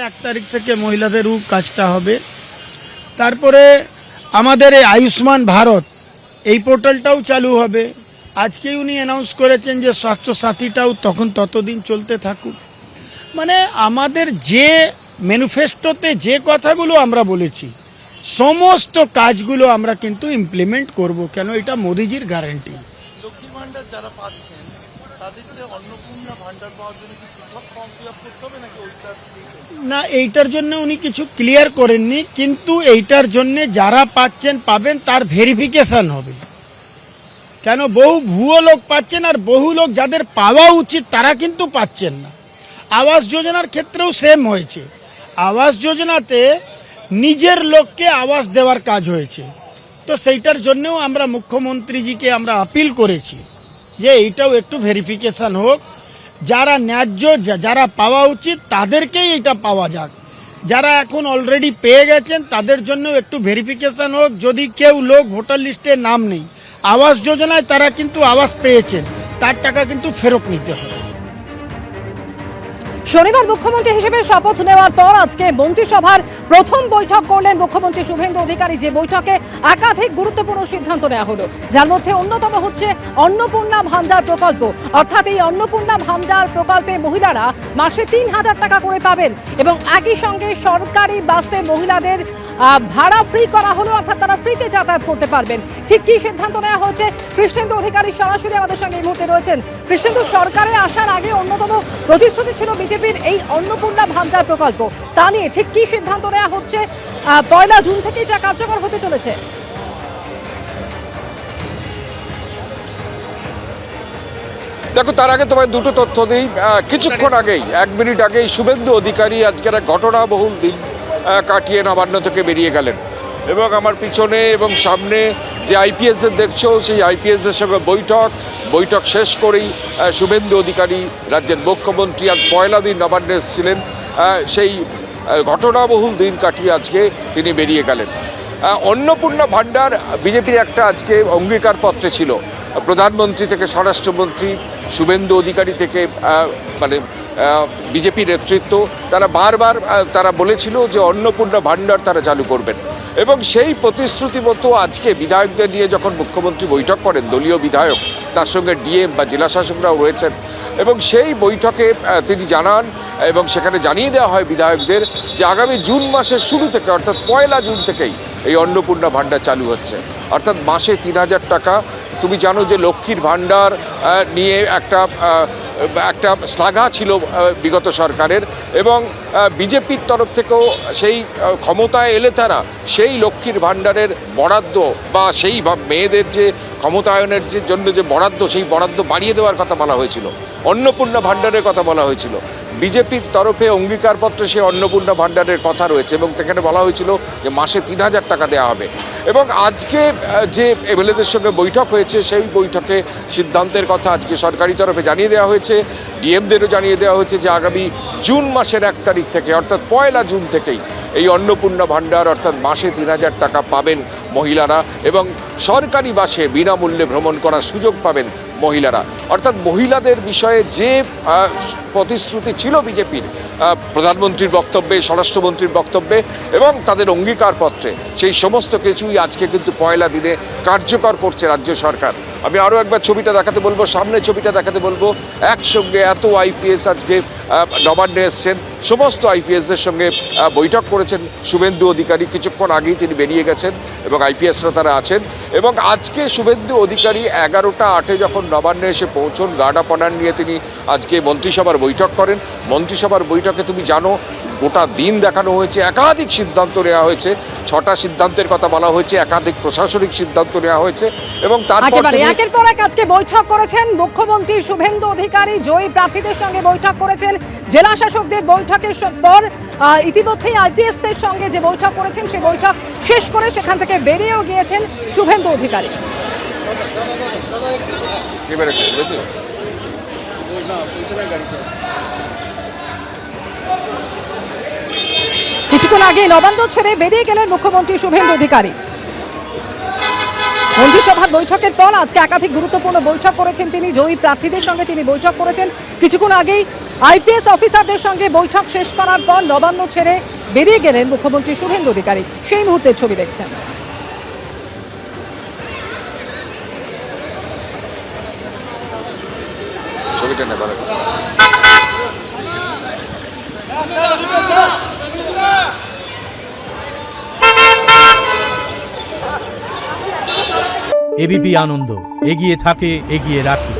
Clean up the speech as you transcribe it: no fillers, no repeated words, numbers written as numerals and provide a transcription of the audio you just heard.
1 তারিখ থেকে মহিলাদেরও কাজটা হবে। তারপরে আমাদের এই আয়ুষ্মান ভারত এই পোর্টালটাও চালু হবে। আজকেই উনি অ্যানাউন্স করেছেন যে স্বাস্থ্যসাথীটাও ততদিন চলতে থাকুক। মানে আমাদের যে ম্যানিফেস্টোতে যে কথাগুলো আমরা বলেছি সমস্ত কাজগুলো আমরা কিন্তু ইমপ্লিমেন্ট করব, কেন এটা মোদিজির গ্যারান্টি। লক্ষ্মীর ভান্ডার যারা পাচ্ছেন তাদেরকে অন্নপূর্ণা ভান্ডার পাওয়ার জন্য কি পৃথক ফর্ম ফিল আপ করতে হবে নাকি ওইটা? না, এইটার জন্য উনি কিছু ক্লিয়ার করেননি, কিন্তু এইটার জন্য যারা পাবেন তার ভেরিফিকেশন হবে। কেন বহু ভুয়ো লোক পাচ্ছেন, আর বহু লোক যাদের পাওয়া উচিত তারা কিন্তু পাচ্ছেন না। আবাস যোজনার ক্ষেত্রেও সেম হয়েছে। আবাস যোজনাতে নিজের লোককে আবাস দেওয়ার কাজ হয়েছে, তো সেইটার জন্যও আমরা মুখ্যমন্ত্রীজিকে আমরা আপিল করেছি যে এইটাও একটু ভেরিফিকেশন হোক। যারা ন্যায্য, যারা পাওয়া উচিত তাদেরকেই এটা পাওয়া যাক। যারা এখন অলরেডি পেয়ে গেছেন তাদের জন্য একটু ভেরিফিকেশন হোক। যদি কেউ লোক ভোটার লিস্টে নাম নেই, আবাস যোজনায় তারা কিন্তু আবাস পেয়েছেন, তার টাকা কিন্তু ফেরত নিতে হবে। শনিবার মুখ্যমন্ত্রী হিসেবে শপথ নেওয়ার পর আজকে মন্ত্রিসভার প্রথম বৈঠক করলেন মুখ্যমন্ত্রী শুভেন্দু অধিকারী, যে বৈঠকে একাধিক গুরুত্বপূর্ণ সিদ্ধান্ত নেওয়া হলো, যার মধ্যে অন্যতম হচ্ছে অন্নপূর্ণা ভান্ডার প্রকল্প। অর্থাৎ এই অন্নপূর্ণা ভান্ডার প্রকল্পে মহিলারা মাসে ৩,০০০ টাকা করে পাবেন এবং একই সঙ্গে সরকারি বাসে মহিলাদের ভাড়া ফ্রি করা হলো, অর্থাৎ তারা ফ্রিতে যাতায়াত করতে পারবেন। ঠিক কি সিদ্ধান্ত নেওয়া হয়েছে, কৃষ্ণেন্দু অধিকারী সরাসরি আমাদের সঙ্গে এই মুহূর্তে রয়েছেন। কৃষ্ণেন্দু, সরকারে আসার আগে অন্যতম প্রতিশ্রুতি ছিল বিজেপির এই অন্নপূর্ণা ভান্ডার প্রকল্প, তা নিয়ে ঠিক কি সিদ্ধান্ত নেওয়া হচ্ছে 1 জুন থেকেই যা কার্যকর হতে চলেছে? দেখো, তার আগে তোমায় দুটো তথ্য দিই। কিছুক্ষণ আগেই 1 মিনিট আগেই শুভেন্দু অধিকারী আজকের এক ঘটনাবহুল দিন কাটিয়ে নবান্ন থেকে বেরিয়ে গেলেন, এবং আমার পিছনে এবং সামনে যে আইপিএসদের দেখছো সেই আইপিএসদের সঙ্গে বৈঠক শেষ করেই শুভেন্দু অধিকারী রাজ্যের মুখ্যমন্ত্রী আজ 1লা দিন নবান্নে এসেছিলেন। সেই ঘটনাবহুল দিন কাটিয়ে আজকে তিনি বেরিয়ে গেলেন। অন্নপূর্ণা ভান্ডার বিজেপির একটা আজকে অঙ্গীকারপত্রে ছিল। প্রধানমন্ত্রী থেকে স্বরাষ্ট্রমন্ত্রী, শুভেন্দু অধিকারী থেকে মানে বিজেপি নেতৃত্ব, তারা বারবার তারা বলেছিল যে অন্নপূর্ণা ভান্ডার তারা চালু করবেন, এবং সেই প্রতিশ্রুতি মতো আজকে বিধায়কদের নিয়ে যখন মুখ্যমন্ত্রী বৈঠক করেন, দলীয় বিধায়ক, তার সঙ্গে ডিএম বা জেলাশাসকরাও রয়েছেন, এবং সেই বৈঠকে তিনি জানান এবং সেখানে জানিয়ে দেওয়া হয় বিধায়কদের যে আগামী জুন মাসের শুরু থেকে, অর্থাৎ 1লা জুন থেকেই এই অন্নপূর্ণা ভান্ডার চালু হচ্ছে, অর্থাৎ মাসে ৩,০০০ টাকা। তুমি জানো যে লক্ষ্মীর ভান্ডার নিয়ে একটা শ্লাঘা ছিল বিগত সরকারের, এবং বিজেপির তরফ থেকেও সেই ক্ষমতায় এলে তারা সেই লক্ষ্মীর ভান্ডারের বরাদ্দ বা সেই মেয়েদের যে ক্ষমতায়নের জন্য যে বরাদ্দ, সেই বরাদ্দ বাড়িয়ে দেওয়ার কথা বলা হয়েছিল, অন্নপূর্ণা ভান্ডারের কথা বলা হয়েছিল। বিজেপির তরফে অঙ্গীকারপত্রে সেই অন্নপূর্ণা ভান্ডারের কথা রয়েছে, এবং সেখানে বলা হয়েছিল যে মাসে ৩,০০০ টাকা দেওয়া হবে। এবং আজকে যে এমএলএদের সঙ্গে বৈঠক হয়েছে, সেই বৈঠকে সিদ্ধান্তের কথা আজকে সরকারি তরফে জানিয়ে দেওয়া হয়েছে, ডিএমদেরও জানিয়ে দেওয়া হয়েছে যে আগামী জুন মাসের 1 তারিখ থেকে, অর্থাৎ 1লা জুন থেকেই এই অন্নপূর্ণা ভান্ডার, অর্থাৎ মাসে ৩,০০০ টাকা পাবেন মহিলারা, এবং সরকারি বাসে বিনামূল্যে ভ্রমণ করার সুযোগ পাবেন মহিলারা। অর্থাৎ মহিলাদের বিষয়ে যে প্রতিশ্রুতি ছিল বিজেপির প্রধানমন্ত্রীর বক্তব্যে, স্বরাষ্ট্রমন্ত্রীর বক্তব্যে এবং তাদের অঙ্গীকারপত্রে, সেই সমস্ত কিছুই আজকে কিন্তু 1লা দিনে কার্যকর করছে রাজ্য সরকার। আমি আরও একবার ছবিটা দেখাতে বলবো, সামনে ছবিটা দেখাতে বলবো। একসঙ্গে এত আইপিএস আজকে নবান্নে এসছেন, সমস্ত আইপিএসদের সঙ্গে বৈঠক করেছেন শুভেন্দু অধিকারী। কিছুক্ষণ আগেই তিনি বেরিয়ে গেছেন এবং আইপিএসরা তারা আছেন, এবং আজকে শুভেন্দু অধিকারী 11টা 8-এ যখন নবান্নে এসে পৌঁছন, গার্ড অফ অনার নিয়ে তিনি আজকে মন্ত্রিসভার বৈঠক করেন। মন্ত্রিসভার বৈঠকে তুমি জানো গোটা দিন দেখানো হয়েছে, একাধিক সিদ্ধান্ত নেওয়া হয়েছে, 6টা সিদ্ধান্তের কথা বলা হয়েছে, একাধিক প্রশাসনিক সিদ্ধান্ত নেওয়া হয়েছে, এবং তারপর একের পর এক আজকে বৈঠক করেছেন মুখ্যমন্ত্রী শুভেন্দু অধিকারী, জয়ী প্রার্থীদের সঙ্গে বৈঠক করেছেন। জেলা শাসকদের বৈঠকের পর ইতিমধ্যেই আইপিএসদের সঙ্গে যে বৈঠক করেছেন, সেই বৈঠক শেষ করে সেখান থেকে বেরিয়েও গিয়েছেন শুভেন্দু অধিকারী। কিছুক্ষণ আগে নবান্ন ছেড়ে বেরিয়ে গেলেন মুখ্যমন্ত্রী শুভেন্দু অধিকারী। মন্ত্রিসভার বৈঠকের পর আজকে একাধিক গুরুত্বপূর্ণ বৈঠক করেছেন তিনি। জয়ী প্রার্থীদের সঙ্গে তিনি বৈঠক করেছেন। কিছুক্ষণ আগেই আইপিএস অফিসারদের সঙ্গে বৈঠক শেষ করার পর নবান্ন ছেড়ে বেরিয়ে গেলেন মুখ্যমন্ত্রী শুভেন্দু অধিকারী। সেই মুহূর্তের ছবি দেখছেন। ছবিটা না ভালো করে। এবিপি আনন্দ, এগিয়ে থাকে, এগিয়ে রাখে।